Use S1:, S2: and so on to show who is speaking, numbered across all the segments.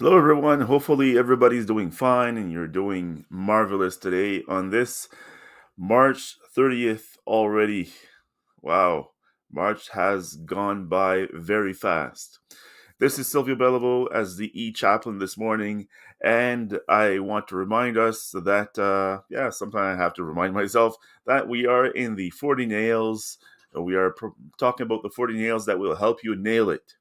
S1: Hello, everyone. Hopefully, everybody's doing fine and you're doing marvelous today on this March 30th already. Wow, March has gone by very fast. This is Silvio Bellavo as the E-Chaplain this morning, and I want to remind us that, sometimes I have to remind myself that we are in the 40 nails. We are talking about the 40 nails that will help you nail it.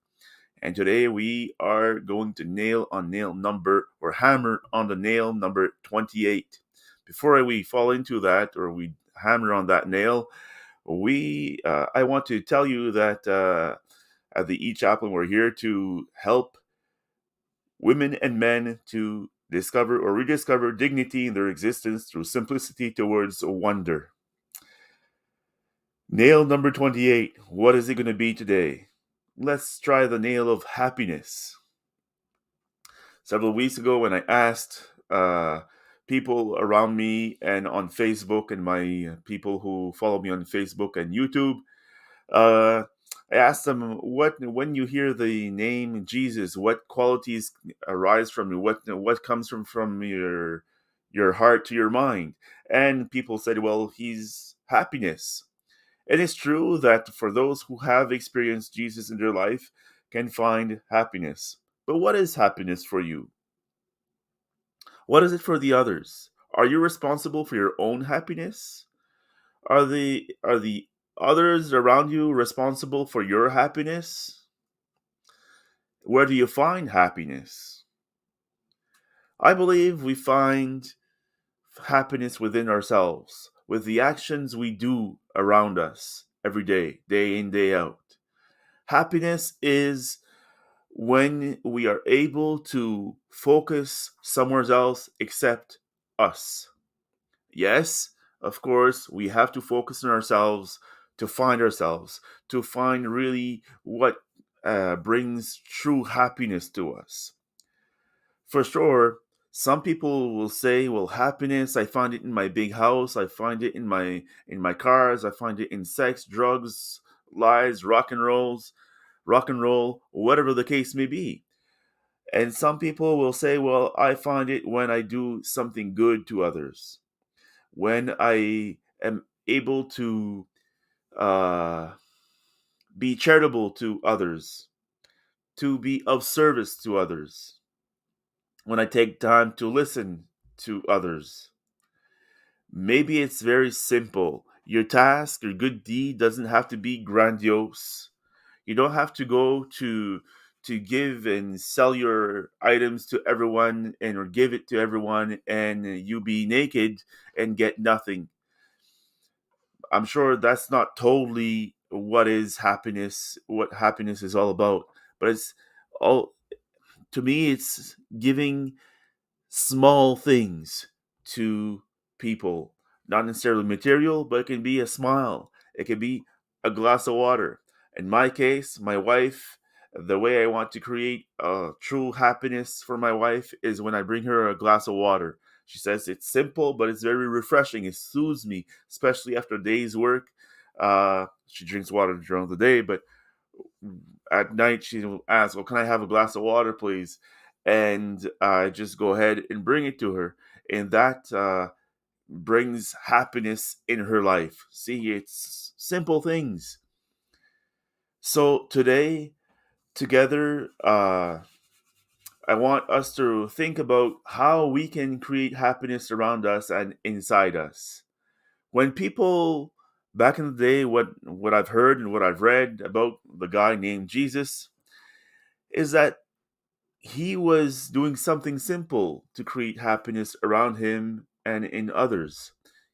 S1: And today we are going to nail on nail number or hammer on the nail number 28. Before we fall into that or we hammer on that nail, we I want to tell you that at the E-Chaplain, we're here to help women and men to discover or rediscover dignity in their existence through simplicity towards wonder. Nail number 28. What is it going to be today? Let's try the nail of happiness. Several weeks ago when I asked people around me and on Facebook and my people who follow me on Facebook and YouTube, uh, I asked them what when you hear the name Jesus, what qualities arise from you, what comes from your heart to your mind, and people said, well, he's happiness. It is true that for those who have experienced Jesus in their life can find happiness. But what is happiness for you? What is it for the others? Are you responsible for your own happiness? Are the others around you responsible for your happiness? Where do you find happiness? I believe we find happiness within ourselves, with the actions we do around us every day in, day out. Happiness is when we are able to focus somewhere else except us. Yes, of course, we have to focus on ourselves, to find really what brings true happiness to us. For sure, some people will say, "Well, happiness, I find it in my big house. I find it in my cars. I find it in sex, drugs, lies, rock and roll, whatever the case may be." And some people will say, "Well, I find it when I do something good to others." When I am able to uh, be charitable to others, to be of service to others, when I take time to listen to others. Maybe it's very simple. Your task, your good deed doesn't have to be grandiose. You don't have to go to give and sell your items to everyone and or give it to everyone and you be naked and get nothing. I'm sure that's not totally what happiness is all about. But it's all to me it's giving small things to people. Not necessarily material, but it can be a smile. It can be a glass of water. In my case, my wife, the way I want to create true happiness for my wife is when I bring her a glass of water. She says it's simple, but it's very refreshing. It soothes me, especially after a day's work. She drinks water during the day, but at night she will ask, "Well, can I have a glass of water, please?" And I just go ahead and bring it to her, and that brings happiness in her life. See, it's simple things. So today, together, I want us to think about how we can create happiness around us and inside us. When people back in the day, what I've heard and what I've read about the guy named Jesus is that he was doing something simple to create happiness around him and in others.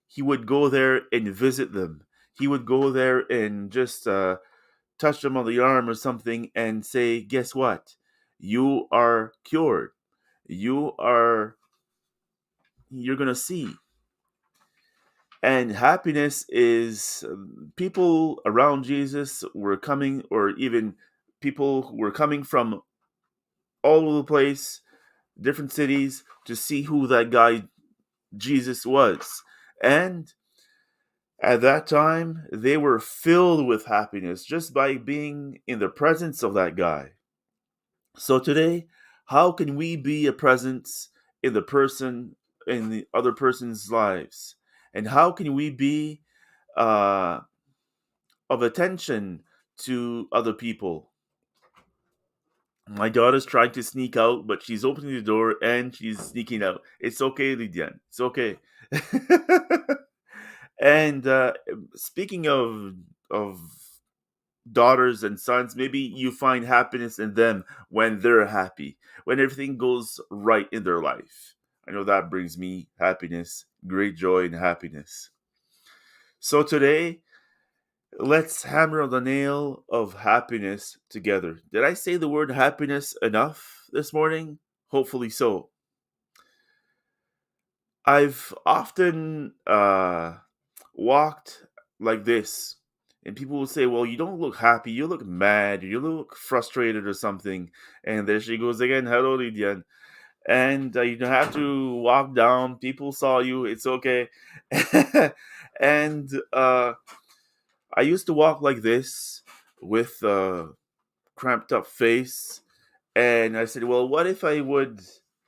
S1: He would go there and visit them. He would go there and just touch them on the arm or something and say, "Guess what? You are cured. You are, you're going to see." And happiness is people around Jesus were coming, or even people who were coming from all over the place, different cities, to see who that guy Jesus was. And at that time, they were filled with happiness just by being in the presence of that guy. So today, How can we be a presence in the other person's lives? And how can we be uh, of attention to other people? My daughter's trying to sneak out, but she's opening the door and she's sneaking out. It's okay, Lydian. It's okay. And speaking of daughters and sons, maybe you find happiness in them when they're happy, when everything goes right in their life. I know that brings me happiness, great joy, and happiness. So today, let's hammer on the nail of happiness together. Did I say the word happiness enough this morning? Hopefully so. I've often walked like this, and people will say, "Well, you don't look happy. You look mad. You look frustrated or something." And there she goes again. Hello, Lydian. And you don't have to walk down. People saw you. It's okay. And I used to walk like this with a cramped up face. And I said, well, what if I would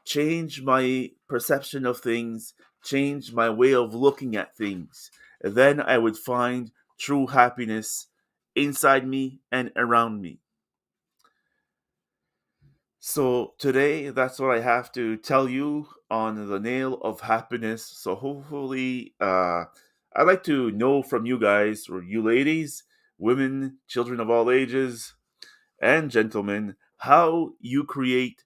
S1: change my perception of things, change my way of looking at things? Then I would find true happiness inside me and around me. So today, that's what I have to tell you on the nail of happiness. So hopefully, I'd like to know from you guys, or you ladies, women, children of all ages, and gentlemen, how you create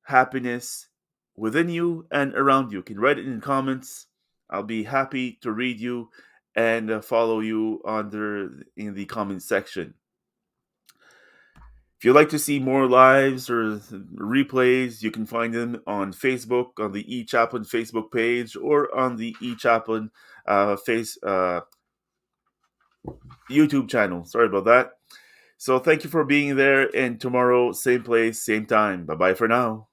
S1: happiness within you and around you. You can write it in comments. I'll be happy to read you and follow you in the comment section. If you'd like to see more lives or replays, you can find them on Facebook, on the E-Chaplain Facebook page, or on the E-Chaplain face YouTube channel. Sorry about that. So thank you for being there, and tomorrow, same place, same time. Bye bye for now.